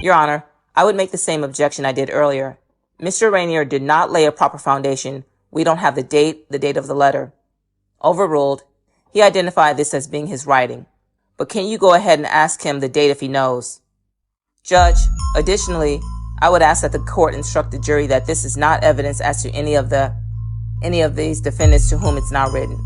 Your Honor, I would make the same objection I did earlier. Mr. Rainier did not lay a proper foundation. We don't have the date of the letter. Overruled. He identified this as being his writing. But can you go ahead and ask him the date if he knows? Judge, additionally, I would ask that the court instruct the jury that this is not evidence as to any of these defendants to whom it's now written.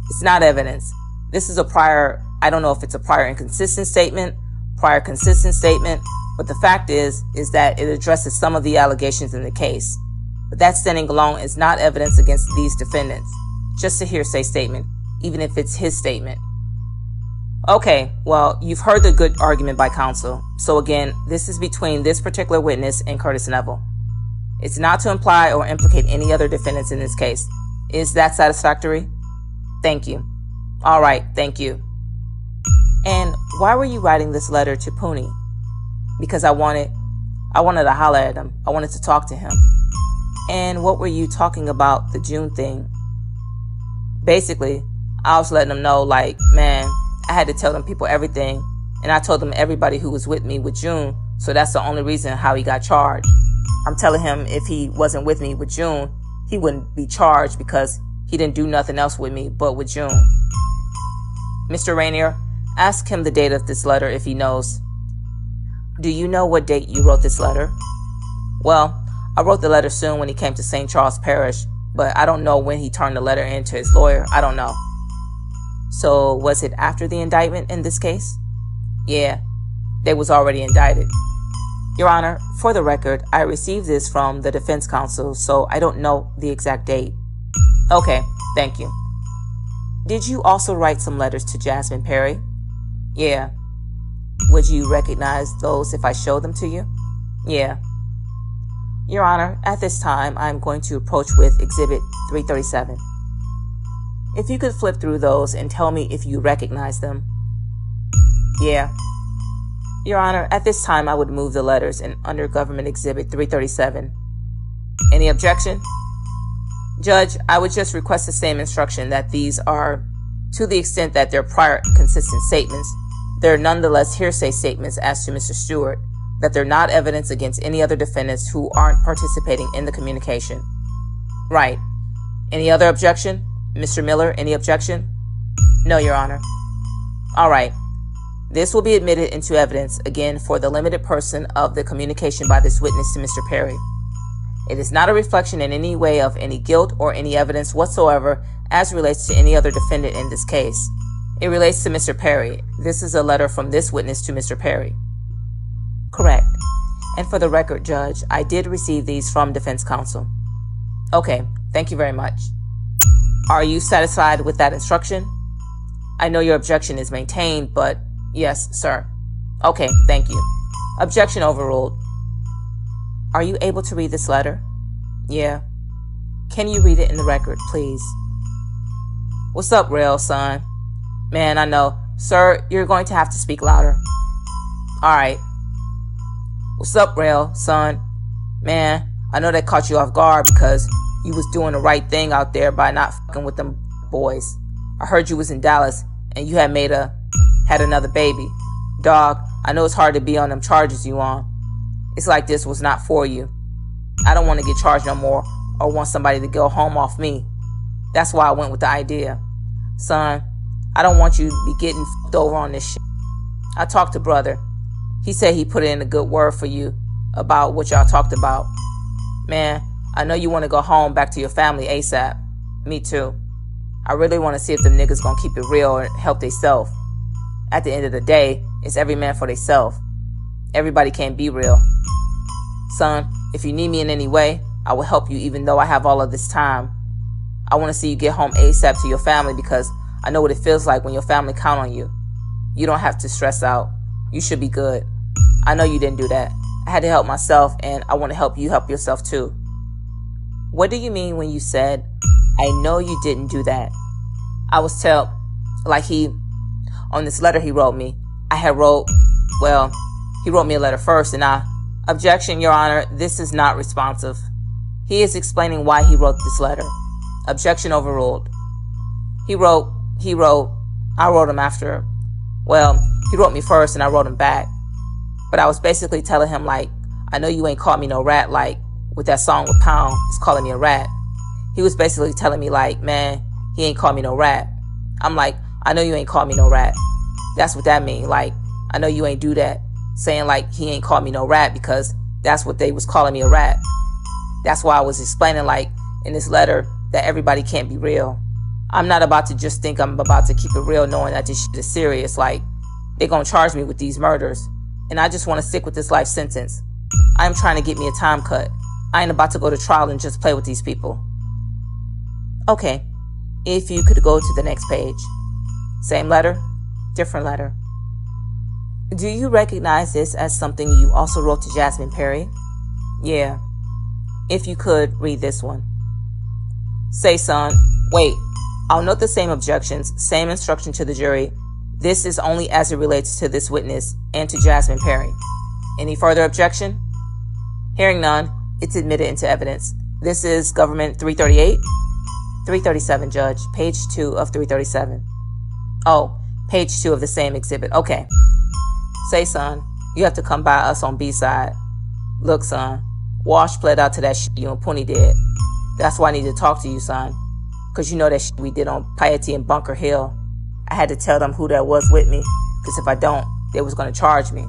It's not evidence. This is a prior, I don't know if it's a prior inconsistent statement, prior consistent statement, but the fact is that it addresses some of the allegations in the case. But that standing alone is not evidence against these defendants. Just a hearsay statement, even if it's his statement. Okay, well, you've heard the good argument by counsel. So again, this is between this particular witness and Curtis Neville. It's not to imply or implicate any other defendants in this case. Is that satisfactory? Thank you. All right, thank you. And why were you writing this letter to Pooney? Because I wanted to holler at him. I wanted to talk to him. And what were you talking about the June thing? Basically, I was letting him know, like, man, I had to tell them people everything. And I told them everybody who was with me with June. So that's the only reason how he got charged. I'm telling him if he wasn't with me with June, he wouldn't be charged because he didn't do nothing else with me but with June. Mr. Rainier, ask him the date of this letter if he knows. Do you know what date you wrote this letter? Well, I wrote the letter soon when he came to St. Charles Parish, but I don't know when he turned the letter in to his lawyer. I don't know. So was it after the indictment in this case? Yeah, they was already indicted. Your Honor, for the record, I received this from the defense counsel, so I don't know the exact date. Okay, thank you. Did you also write some letters to Jasmine Perry? Yeah. Would you recognize those if I show them to you? Yeah. Your Honor, at this time, I'm going to approach with Exhibit 337. If you could flip through those and tell me if you recognize them. Yeah. Your Honor, at this time, I would move the letters in under Government Exhibit 337. Any objection? Judge, I would just request the same instruction that these are, to the extent that they're prior consistent statements, they're nonetheless hearsay statements as to Mr. Stewart, that they're not evidence against any other defendants who aren't participating in the communication. Right. Any other objection? Mr. Miller, any objection? No, Your Honor. All right. This will be admitted into evidence, again, for the limited person of the communication by this witness to Mr. Perry. It is not a reflection in any way of any guilt or any evidence whatsoever as relates to any other defendant in this case. It relates to Mr. Perry. This is a letter from this witness to Mr. Perry. Correct. And for the record, Judge, I did receive these from defense counsel. Okay, thank you very much. Are you satisfied with that instruction? I know your objection is maintained, but yes, sir. Okay, thank you. Objection overruled. Are you able to read this letter? Yeah. Can you read it in the record, please? What's up, Rail, son? Man, I know. Sir, you're going to have to speak louder. All right. What's up, Rail, son? Man, I know that caught you off guard because you was doing the right thing out there by not fucking with them boys. I heard you was in Dallas and you had had another baby. Dog, I know it's hard to be on them charges you on. It's like this was not for you. I don't want to get charged no more or want somebody to go home off me. That's why I went with the idea. Son, I don't want you to be getting fucked over on this shit. I talked to brother. He said he put in a good word for you about what y'all talked about. Man, I know you want to go home back to your family ASAP. Me too. I really want to see if them niggas gonna keep it real and help theyself. At the end of the day, it's every man for theyself. Everybody can't be real. Son, if you need me in any way, I will help you even though I have all of this time. I want to see you get home ASAP to your family because I know what it feels like when your family count on you. You don't have to stress out. You should be good. I know you didn't do that. I had to help myself and I want to help you help yourself too. What do you mean when you said, I know you didn't do that? I was like on this letter he wrote me, he wrote me a letter first and objection, Your Honor, this is not responsive. He is explaining why he wrote this letter. Objection overruled. I wrote him after. He wrote me first and I wrote him back. But I was basically telling him, like, I know you ain't called me no rat, like, with that song with Pound, it's calling me a rat. He was basically telling me, like, man, he ain't called me no rat. I'm like, I know you ain't called me no rat. That's what that mean. Like, I know you ain't do that. Saying, like, he ain't called me no rat because that's what they was calling me, a rat. That's why I was explaining, like, in this letter that everybody can't be real. I'm not about to just think I'm about to keep it real knowing that this shit is serious. Like, they're gonna charge me with these murders. And I just want to stick with this life sentence. I'm trying to get me a time cut. I ain't about to go to trial and just play with these people. Okay, if you could go to the next page. Same letter, different letter. Do you recognize this as something you also wrote to Jasmine Perry? Yeah. If you could, read this one. Say, son, wait, I'll note the same objections, same instruction to the jury. This is only as it relates to this witness and to Jasmine Perry. Any further objection? Hearing none, it's admitted into evidence. This is Government 338? 337, Judge. Page 2 of 337. Oh, page 2 of the same exhibit. Okay. Say, son, you have to come by us on B-side. Look, son, Wash pled out to that shit you and Poonie did. That's why I need to talk to you, son. Because you know that shit we did on Piety and Bunker Hill. I had to tell them who that was with me. Because if I don't, they was going to charge me.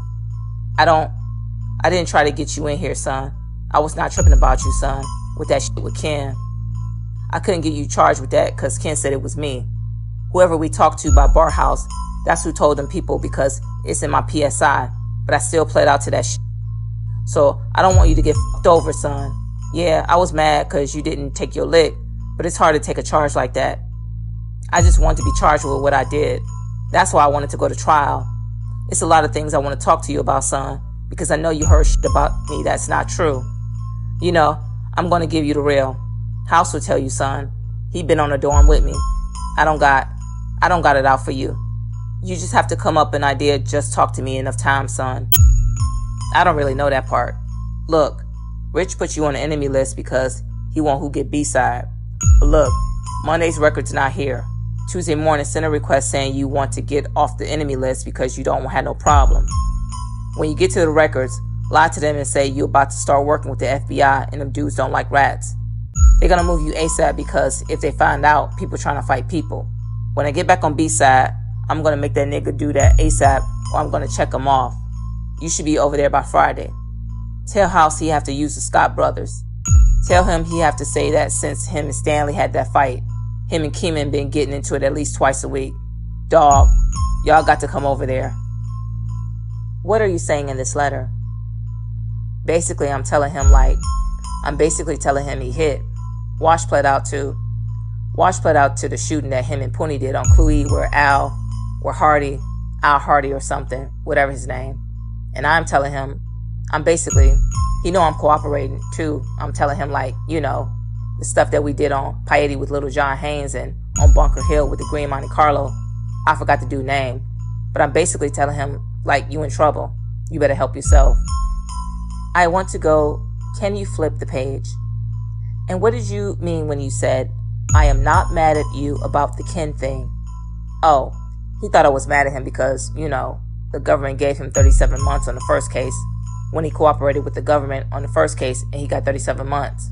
I didn't try to get you in here, son. I was not tripping about you, son, with that shit with Ken. I couldn't get you charged with that because Ken said it was me. Whoever we talked to by Bar House, that's who told them people because it's in my PSI. But I still played out to that shit. So I don't want you to get fucked over, son. Yeah, I was mad because you didn't take your lick, but it's hard to take a charge like that. I just wanted to be charged with what I did. That's why I wanted to go to trial. It's a lot of things I want to talk to you about, son, because I know you heard shit about me that's not true. You know, I'm going to give you the real. House will tell you, son. He been on the dorm with me. I don't got it out for you. You just have to come up an idea, just talk to me enough time, son. I don't really know that part. Look, Rich put you on the enemy list because he want who get B-side. But look, Monday's record's not here. Tuesday morning, send a request saying you want to get off the enemy list because you don't have no problem. When you get to the records, lie to them and say you're about to start working with the FBI and them dudes don't like rats. They're gonna move you ASAP because if they find out, people trying to fight people. When I get back on B-side, I'm gonna make that nigga do that ASAP or I'm gonna check him off. You should be over there by Friday. Tell House he have to use the Scott brothers. Tell him he have to say that since him and Stanley had that fight, him and Keeman been getting into it at least twice a week. Dog, y'all got to come over there. What are you saying in this letter? Basically, I'm telling him he hit. Wash pled out to the shooting that him and Poonie did on Cluey where Al Hardy or something, whatever his name. And I'm telling him, he know I'm cooperating too. I'm telling him, like, you know, the stuff that we did on Piety with Little John Haynes and on Bunker Hill with the Green Monte Carlo. I forgot the dude's name. But I'm basically telling him, like, you in trouble. You better help yourself. I want to go, can you flip the page? And what did you mean when you said, I am not mad at you about the Ken thing? Oh, he thought I was mad at him because, you know, the government gave him 37 months on the first case when he cooperated with the government on the first case and he got 37 months.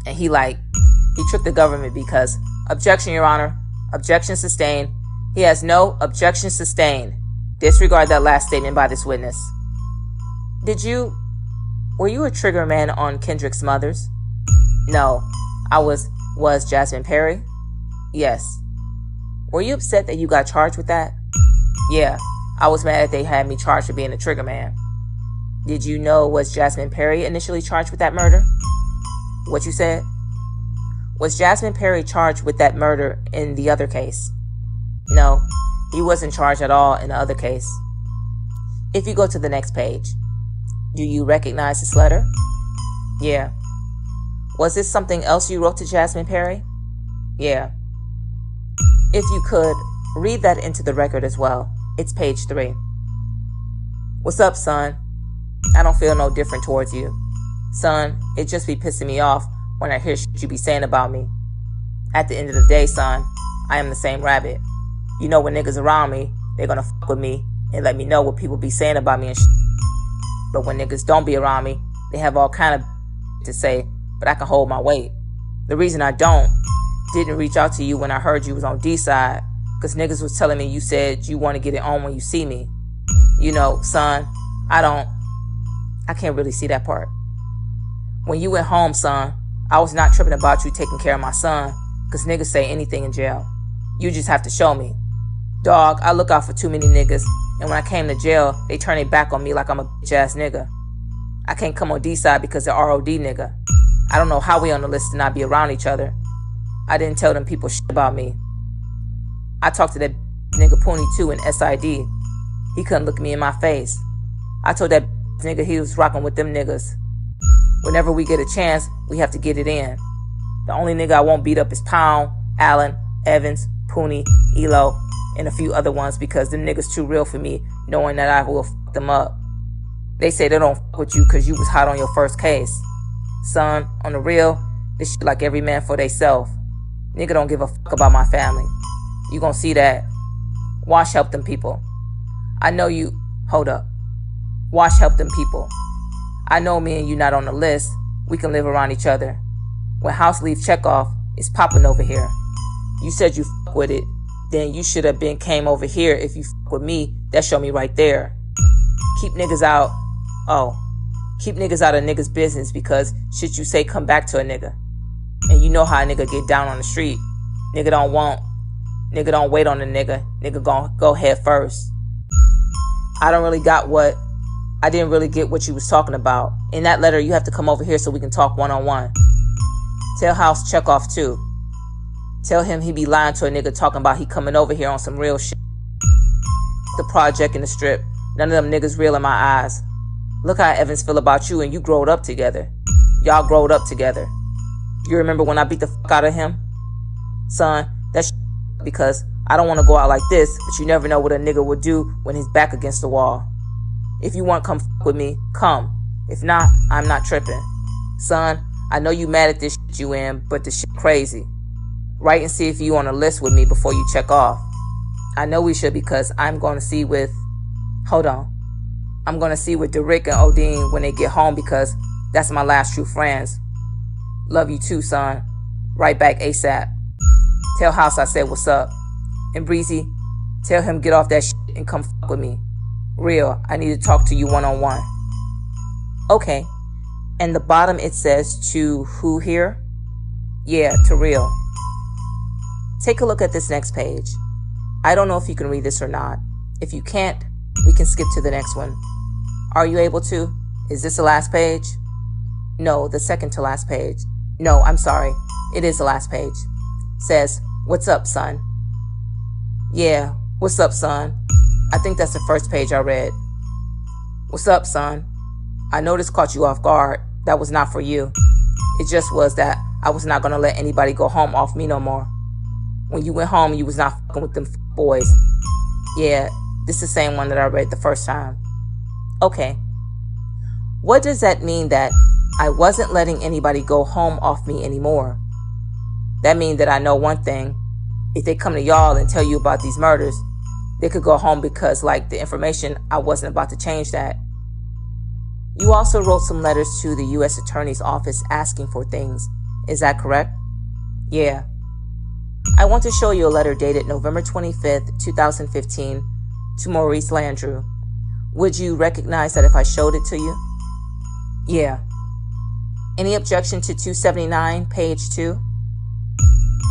And he tricked the government because, objection, Your Honor, objection sustained. He has no objection sustained. Disregard that last statement by this witness. Were you a trigger man on Kendrick's mothers? No, I was Jasmine Perry? Yes. Were you upset that you got charged with that? Yeah, I was mad that they had me charged for being a trigger man. Did you know was Jasmine Perry initially charged with that murder? What you said? Was Jasmine Perry charged with that murder in the other case? No, he wasn't charged at all in the other case. If you go to the next page, do you recognize this letter? Yeah. Was this something else you wrote to Jasmine Perry? Yeah. If you could, read that into the record as well. It's page 3. What's up, son? I don't feel no different towards you. Son, it just be pissing me off when I hear shit you be saying about me. At the end of the day, son, I am the same rabbit. You know when niggas around me, they're gonna fuck with me and let me know what people be saying about me and shit. But when niggas don't be around me, they have all kind of to say, but I can hold my weight. The reason I didn't reach out to you when I heard you was on D side, cause niggas was telling me you said you want to get it on when you see me. You know, son, I can't really see that part. When you went home, son, I was not tripping about you taking care of my son, cause niggas say anything in jail. You just have to show me. Dog, I look out for too many niggas, and when I came to jail, they turn their back on me like I'm a bitch ass nigga. I can't come on D side because they're ROD nigga. I don't know how we on the list to not be around each other. I didn't tell them people shit about me. I talked to that nigga Pt22 in SID. He couldn't look me in my face. I told that nigga he was rocking with them niggas. Whenever we get a chance, we have to get it in. The only nigga I won't beat up is Pound, Allen, Evans, Pooney, Elo, and a few other ones because them niggas too real for me, knowing that I will fuck them up. They say they don't fuck with you cause you was hot on your first case. Son, on the real, this shit like every man for theyself. Nigga don't give a fuck about my family. You gon' see that. Wash help them people. I know you, hold up. Wash help them people. I know me and you not on the list. We can live around each other. When house leave checkoff, it's popping over here. You said you fuck with it. Then you should have been came over here. If you fuck with me, that show me right there. Keep niggas out. Keep niggas out of niggas' business because shit you say come back to a nigga. And you know how a nigga get down on the street. Nigga don't wait on the nigga. Nigga gon' go head first. I didn't really get what you was talking about. In that letter, you have to come over here so we can talk one-on-one. Tell House check off too. Tell him he be lying to a nigga talking about he coming over here on some real shit. The project and the strip. None of them niggas real in my eyes. Look how Evans feel about you and you growed up together. Y'all growed up together. You remember when I beat the fuck out of him? Son, that's because I don't want to go out like this, but you never know what a nigga would do when he's back against the wall. If you want to come fuck with me, come. If not, I'm not tripping. Son, I know you mad at this shit you in, but this shit crazy. Write and see if you on a list with me before you check off. I know we should because I'm going to see with... I'm going to see with Derrick and Odine when they get home because that's my last true friends. Love you too, son. Right back ASAP. Tell House I said what's up. And Breezy, tell him get off that shit and come fuck with me. Real, I need to talk to you one-on-one. Okay. And the bottom it says to who here? Yeah, to Real. Take a look at this next page. I don't know if you can read this or not. If you can't, we can skip to the next one. Are you able to? Is this the last page? No, the second to last page. No, I'm sorry. It is the last page. Says, what's up, son? Yeah, what's up, son? I think that's the first page I read. What's up, son? I know this caught you off guard. That was not for you. It just was that I was not going to let anybody go home off me no more. When you went home, you was not fucking with them boys. Yeah, this is the same one that I read the first time. Okay. What does that mean that I wasn't letting anybody go home off me anymore? That means that I know one thing. If they come to y'all and tell you about these murders, they could go home because, like, the information, I wasn't about to change that. You also wrote some letters to the U.S. Attorney's Office asking for things. Is that correct? Yeah. I want to show you a letter dated November 25th, 2015 to Maurice Landrew. Would you recognize that if I showed it to you? Yeah. Any objection to 279, page 2?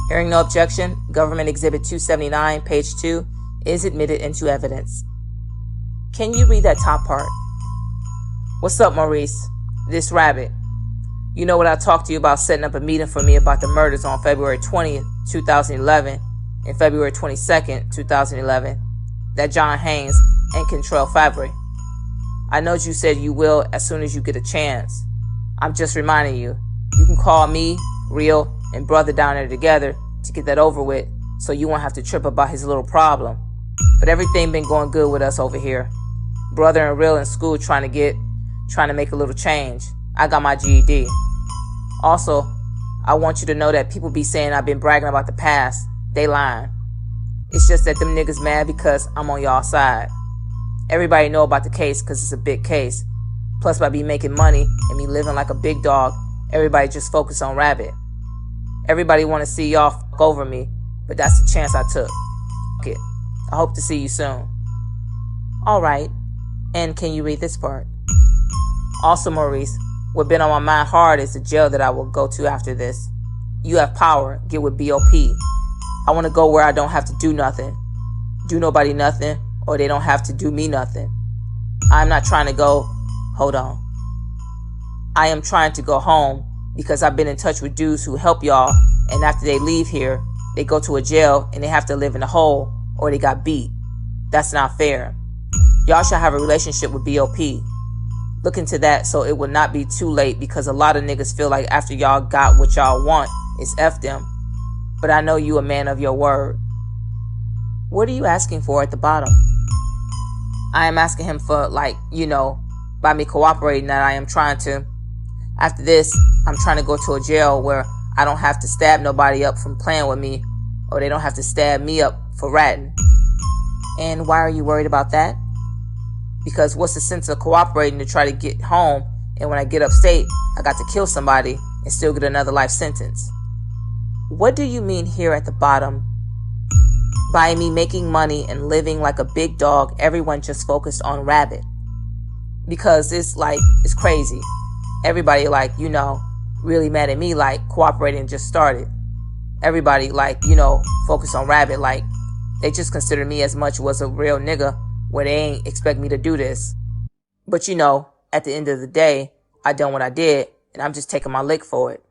Hearing no objection, Government Exhibit 279, page 2 is admitted into evidence. Can you read that top part? What's up, Maurice? This Rabbit. You know what I talked to you about setting up a meeting for me about the murders on February 20th, 2011 and February 22nd, 2011. That John Haynes and Kentrell Fabry. I know you said you will as soon as you get a chance. I'm just reminding you. You can call me, Real, and Brother down there together to get that over with so you won't have to trip about his little problem. But everything been going good with us over here. Brother and Real in school trying to make a little change. I got my GED. Also, I want you to know that people be saying I've been bragging about the past. They lying. It's just that them niggas mad because I'm on y'all side. Everybody know about the case because it's a big case. Plus, by me making money and me living like a big dog, everybody just focus on Rabbit. Everybody want to see y'all fuck over me, but that's the chance I took. Fuck it. I hope to see you soon. All right. And can you read this part? Also, Maurice, what been on my mind hard is the jail that I will go to after this. You have power. Get with BOP. I want to go where I don't have to do nothing. Do nobody nothing, or they don't have to do me nothing. I'm not trying to go. Hold on. I am trying to go home because I've been in touch with dudes who help y'all, and after they leave here, they go to a jail and they have to live in a hole or they got beat. That's not fair. Y'all should have a relationship with BOP. Look into that so it will not be too late, because a lot of niggas feel like after y'all got what y'all want, it's F them. But I know you a man of your word. What are you asking for at the bottom? I am asking him for, like, by me cooperating, that I am trying to. After this, I'm trying to go to a jail where I don't have to stab nobody up from playing with me, or they don't have to stab me up for ratting. And why are you worried about that? Because what's the sense of cooperating to try to get home, and when I get upstate, I got to kill somebody and still get another life sentence? What do you mean here at the bottom? By me making money and living like a big dog, everyone just focused on Rabbit. Because it's crazy. Everybody really mad at me, cooperating just started. Everybody focused on Rabbit, they just consider me as much was a real nigga where they ain't expect me to do this. But at the end of the day, I done what I did, and I'm just taking my lick for it.